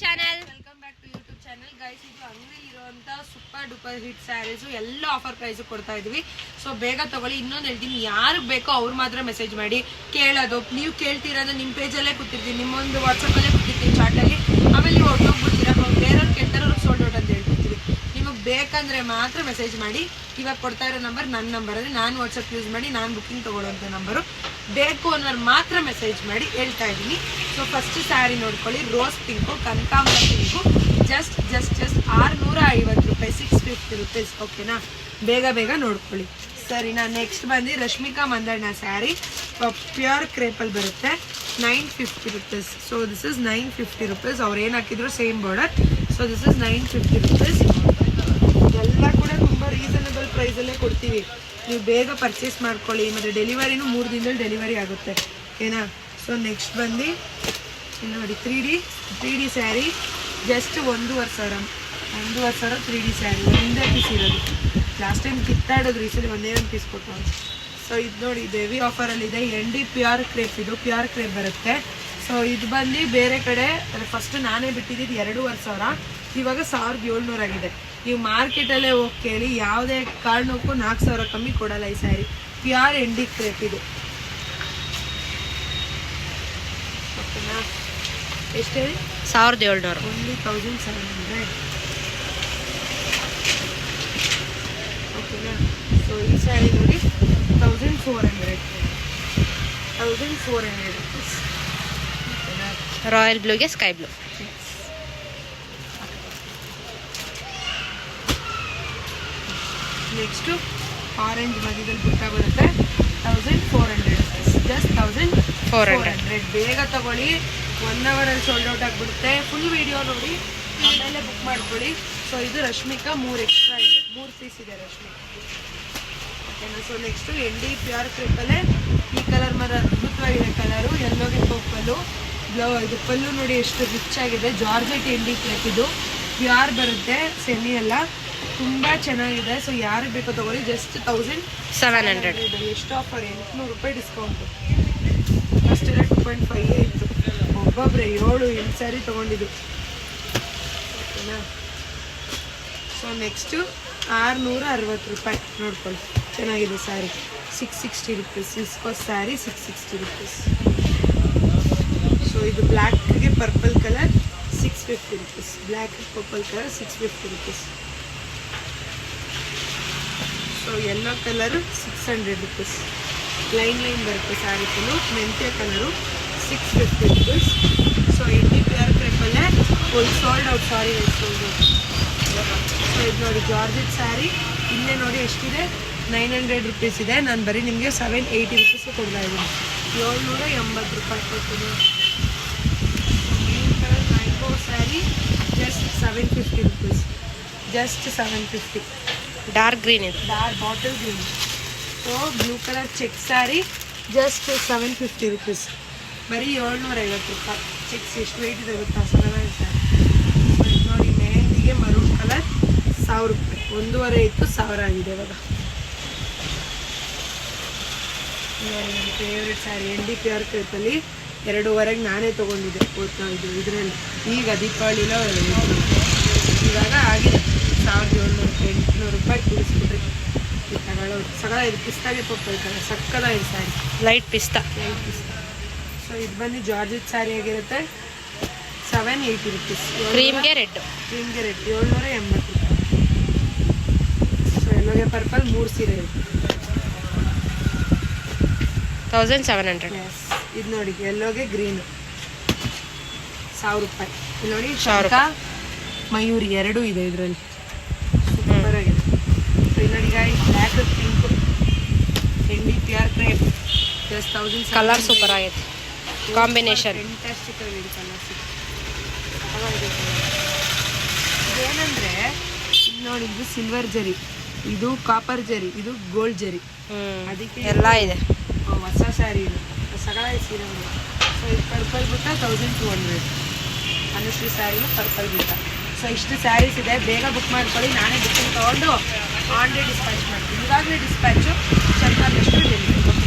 Channel. Welcome back to YouTube channel guys. ಇದು ಅಂಗಡಿಯಲ್ಲಿ ಇರುವಂತ ಸೂಪರ್ ಡೂಪರ್ ಹಿಟ್ ಸ್ಯಾರೀಸ್ ಎಲ್ಲ ಆಫರ್ ಪ್ರೈಸ್ ಕೊಡ್ತಾ ಇದೀವಿ. ಸೊ ಬೇಗ ತಗೊಳ್ಳಿ. ಇನ್ನೊಂದು ಹೇಳ್ತೀನಿ, ಯಾರಿಗೆ ಬೇಕೋ ಅವ್ರು ಮಾತ್ರ ಮೆಸೇಜ್ ಮಾಡಿ ಕೇಳೋದು. ನೀವು ಕೇಳ್ತಿರೋದು ನಿಮ್ಮ ಪೇಜಲ್ಲೇ ಕೂತಿರ್ತೀನಿ, ನಿಮ್ಮೊಂದು ವಾಟ್ಸಪ್ಪಲ್ಲೇ ಕೂತಿರ್ತೀನಿ ಚಾಟಲ್ಲಿ. ಆಮೇಲೆ ನೀವು ಹೊರಟೋಗ್ಬಿಡ್ತೀರಾ, ಬೇರೆಯವ್ರು ಕೇಳ್ತಾರೆ, ಅವ್ರಿಗೆ ಸೋಲ್ಡ್ ಔಟ್ ಅಂತ ಹೇಳ್ಬಿಡ್ತೀವಿ. ನಿಮಗೆ ಬೇಕಂದ್ರೆ ಮಾತ್ರ ಮೆಸೇಜ್ ಮಾಡಿ. ಇವಾಗ ಕೊಡ್ತಾ ಇರೋ ನಂಬರ್ ನನ್ನ ನಂಬರ್ ಅಂದರೆ ನಾನು ವಾಟ್ಸಪ್ ಯೂಸ್ ಮಾಡಿ ನಾನು ಬುಕ್ಕಿಂಗ್ ತೊಗೊಳ್ಳೋಂಥ ನಂಬರು. ಬೇಕು ಅನ್ನೋರು ಮಾತ್ರ ಮೆಸೇಜ್ ಮಾಡಿ ಹೇಳ್ತಾ ಇದ್ದೀನಿ. ಸೊ ಫಸ್ಟ್ ಸ್ಯಾರಿ ನೋಡ್ಕೊಳ್ಳಿ, ರೋಸ್ ಪಿಂಕು, ಕನಕಾಂಬರ ಪಿಂಕು, ಜಸ್ಟ್ 650 ರೂಪಾಯಿ, 650 ರುಪೀಸ್. ಓಕೆನಾ, ಬೇಗ ಬೇಗ ನೋಡ್ಕೊಳ್ಳಿ ಸರಿನಾ. ನೆಕ್ಸ್ಟ್ ಬಂದು ರಶ್ಮಿಕಾ ಮಂದಣ್ಣ ಸ್ಯಾರಿ, ಪ್ಯೂರ್ ಕ್ರೇಪಲ್ಲಿ ಬರುತ್ತೆ, 950 rupees. So this is 950 rupees. ಅವ್ರು ಏನು ಹಾಕಿದ್ರು same border. So this is 950 rupees. ಎಲ್ಲ ಕೂಡ ತುಂಬ ರೀಸನಬಲ್ ಪ್ರೈಸಲ್ಲೇ ಕೊಡ್ತೀವಿ. ನೀವು ಬೇಗ ಪರ್ಚೇಸ್ ಮಾಡ್ಕೊಳ್ಳಿ. ಮತ್ತು ಡೆಲಿವರಿನೂ 3 ದಿನದಲ್ಲಿ ಡೆಲಿವರಿ ಆಗುತ್ತೆ. ಓಕೆನಾ. ಸೊ ನೆಕ್ಸ್ಟ್ ಬಂದು ನೋಡಿ 3D sari, just 1,500 3D sari. ಒಂದೇ ಪೀಸ್ ಇರೋದು. ಲಾಸ್ಟ್ ಟೈಮ್ ಕಿತ್ತಾಡೋದು, ಈ ಸಲ ಒಂದೇ ಒಂದು ಪೀಸ್ ಕೊಟ್ಟು. ಸೊ ಇದು ನೋಡಿ, ಇದು ಹೆವಿ ಆಫರಲ್ಲಿದೆ. ND ಪ್ಯೂರ್ ಕ್ರೇಪ್, ಇದು ಪ್ಯೂರ್ ಕ್ರೇಪ್ ಬರುತ್ತೆ. ಸೊ ಇದು ಬಂದು ಬೇರೆ ಕಡೆ ಫಸ್ಟ್ ನಾನೇ ಬಿಟ್ಟಿದ್ದು 2,500, ಇವಾಗ 1,700 ಆಗಿದೆ. ನೀವು ಮಾರ್ಕೆಟಲ್ಲೇ ಹೋಗಿ ಕೇಳಿ, ಯಾವುದೇ ಕಾರಣಕ್ಕೂ 4,000 ಕಮ್ಮಿ ಕೊಡಲ್ಲ ಈ ಸ್ಯಾರಿ. ಪ್ಯೂರ್ ND ಕ್ರೇಪ್ ಇದು. ಓಕೆನಾ, ಎಷ್ಟು ಹೇಳಿ? 1,700. ಓನ್ಲಿ 1,700. ಓಕೆನಾ. ಸೊ ಈ ಸ್ಯಾರಿ ನೋಡಿ 1,400 ರುಪೀಸ್. ಓಕೆನಾ. ರಾಯಲ್ ಬ್ಲೂಗೆ ಸ್ಕೈ ಬ್ಲೂ. ನೆಕ್ಸ್ಟು ಆರೆಂಜ್ ಮಧ್ಯದಲ್ಲಿ ಬುಟ್ಟ ಬರುತ್ತೆ, 1,400 ರುಪೀಸ್. ಜಸ್ಟ್ 1,400. ಬೇಗ ತಗೊಳ್ಳಿ, 1 ಅವರಲ್ಲಿ ಸೋಲ್ಡ್ ಔಟ್ ಆಗಿಬಿಡುತ್ತೆ. ಫುಲ್ ವಿಡಿಯೋ ನೋಡಿ ಆಮೇಲೆ ಬುಕ್ ಮಾಡ್ಕೊಳ್ಳಿ. ಸೊ ಇದು ರಶ್ಮಿಕಾ 3 ಎಕ್ಸ್ಟ್ರಾ ಇದೆ, 3 ಪೀಸ್ ಇದೆ ರಶ್ಮಿಕಾ. ಓಕೆನಾ. ಸೊ ನೆಕ್ಸ್ಟು ND ಪ್ಯೂರ್ ಕ್ರೇಪಲ್ಲೇ ಈ ಕಲರ್ ಮರ ಅದ್ಭುತವಾಗಿದೆ ಕಲರು, ಎಲ್ಲೋಗೆ ಪರ್ಪಲ್ಲು. ಇದು ಪಲ್ಲು ನೋಡಿ ಎಷ್ಟು ರಿಚ್ ಆಗಿದೆ. ಜಾರ್ಜೆಟ್ ND ಕ್ರೇಪ್, ಇದು ಪ್ಯೂರ್ ಬರುತ್ತೆ, ಸೆಮಿ ಎಲ್ಲ, ತುಂಬ ಚೆನ್ನಾಗಿದೆ. ಸೊ ಯಾರಿಗೆ ಬೇಕೋ ತಗೊಳ್ಳಿ. ಜಸ್ಟ್ 1,700. ಎಷ್ಟು ಆಫರ್, 800 ರೂಪಾಯಿ ಡಿಸ್ಕೌಂಟು. ಅಷ್ಟೆಲ್ಲ 2.5 ಇತ್ತು. ಒಬ್ಬೊಬ್ಬರೇ 7 ಸ್ಯಾರಿ ತೊಗೊಂಡಿದ್ದು. ಓಕೆನಾ. ಸೊ ನೆಕ್ಸ್ಟು 660 ರೂಪಾಯಿ ನೋಡ್ಕೊಳ್ಳಿ, ಚೆನ್ನಾಗಿದೆ ಸ್ಯಾರಿ. 660 ರುಪೀಸ್. ಇಸ್ಕೋ ಸ್ಯಾರಿ 660 ರುಪೀಸ್. ಸೊ ಇದು ಬ್ಲ್ಯಾಕ್ಗೆ purple colour 650 rupees. Black purple colour 650 rupees. So yellow colour 600 rupees. Line ಬರುತ್ತೆ ಸ್ಯಾರಿ ಫುಲ್ಲು. ಮೆಂತ್ಯ ಕಲರು 650 ರುಪೀಸ್. ಸೊ ND ಪ್ಯೂರ್ ಕ್ರೇಪಲ್ಲೇ full sold out. Sorry sold out. So ಇದು ನೋಡಿ ಜಾರ್ಜೆಟ್ ಸ್ಯಾರಿ, ಇಲ್ಲೇ ನೋಡಿ ಎಷ್ಟಿದೆ, 900 ರುಪೀಸ್ ಇದೆ. ನಾನು ಬರೀ ನಿಮಗೆ 780 ರುಪೀಸ್ಗೆ ಕೊಡ್ತಾ ಇದ್ದೀನಿ. 780 ರೂಪಾಯಿ ಕೊಡ್ತೀನಿ. Green colour mango sari, just 750 rupees. Just 750. Dark green ಇದೆ, dark bottle green. So blue colour check sari, just 750 rupees. ಬರೀ 750 ರೂಪಾಯಿ. ಚೆಕ್ಸ್ ಎಷ್ಟು ವೆಯ್ಟ್ ಇದೆ ಗೊತ್ತಾ, ಸಗಲಾಗಿ ಸ್ಯಾರಿ. ನೋಡಿ ಮೆಹಂದಿಗೆ ಮರೂನ್ ಕಲರ್ 1,000 ರೂಪಾಯಿ. 1,500 ಇತ್ತು, 1,000 ಆಗಿದೆ ಇವಾಗ. ನೋಡಿ ನನ್ನ ಫೇವ್ರೆಟ್ ಸ್ಯಾರಿ ND ಪ್ಯೂರ್ ಕ್ರೇಪಲ್ಲಿ 2,500 ನಾನೇ ತೊಗೊಂಡಿದ್ದೆ. ಓದ್ತಾ ಇದ್ದು ಇದರಲ್ಲಿ. ಈಗ ದೀಪಾವಳಿಲೋ ಇವಾಗ ಆಗಿದೆ 1,700 ರೂಪಾಯಿ ಕೂಡಿಸ್ಬಿಟ್ರಿ. ತಗೊಳ್ಳೋದು ಸಗಲ. ಇದು ಪಿಸ್ತಾಗೆ ಪಪ್ಪಲ್ ಕಲರ್, ಸಕ್ಕದಾಗಿದೆ ಸ್ಯಾರಿ, ಲೈಟ್ ಪಿಸ್ತಾ. ಸೊ ಇದು ಬಂದು ಜಾರ್ಜೆಟ್ ಸ್ಯಾರಿ ಆಗಿರುತ್ತೆ, 780 ರುಪೀಸ್. ಕ್ರೀಮ್ಗೆ ರೆಡ್. 780 ರೂಪಾಯಿ. ಸೊ ಎಲ್ಲೋಗೆ ಪರ್ಪಲ್ 3 ಸೀರೆ ಇರುತ್ತೆ, 1,700. ಇದು ನೋಡಿ ಎಲ್ಲೋಗೆ ಗ್ರೀನು 1,000 ರೂಪಾಯಿ. ಇಲ್ಲಿ ನೋಡಿ 1,000 ರೂಪಾಯಿ. ಮಯೂರಿ 2 ಇದೆ ಇದರಲ್ಲಿ, ಸೂಪರ್ ಆಗಿದೆ. ಸೊ ಇಲ್ಲಿ ನೋಡಿ ಗಾಯಿ black pink ND pure crepe, just 1,000. Colour super ಆಗೈತೆ, ಕಾಂಬಿನೇಷನ್ ಫ್ಯಾಂಟಾಸ್ಟಿಕ್ ಆಗಿದೆ ಕಲರ್. ಇದೇನಂದರೆ ಇಲ್ಲಿ ನೋಡಿ, ಇದು ಸಿಲ್ವರ್ ಜರಿ, ಇದು ಕಾಪರ್ ಜರಿ, ಇದು ಗೋಲ್ಡ್ ಜರಿ. ಅದಕ್ಕೆ ಎಲ್ಲ ಇದೆ. ಹೊಸ ಸ್ಯಾರಿ ಇದು, ಸಗಲ ಸೀರೆ. ಸೊ ಇದು ಪರ್ಪಲ್ ಬಿಟ್ಟ 1,200. ಅನುಶ್ರೀ ಸ್ಯಾರಿಲು ಪರ್ಪಲ್ ಬಿಟ್ಟ. ಸೊ ಇಷ್ಟು ಸ್ಯಾರೀಸ್ ಇದೆ, ಬೇಗ ಬುಕ್ ಮಾಡ್ಕೊಳ್ಳಿ. ನಾನೇ ಬುಕ್ಕಿಂಗ್ ತೊಗೊಂಡು ಆನ್ ಡೇ ಡಿಸ್ಪ್ಯಾಚ್ ಮಾಡ್ತೀನಿ. ಇವಾಗಲೇ ಡಿಸ್ಪ್ಯಾಚು, ಸ್ವಲ್ಪ ಡೆಲಿವರಿ.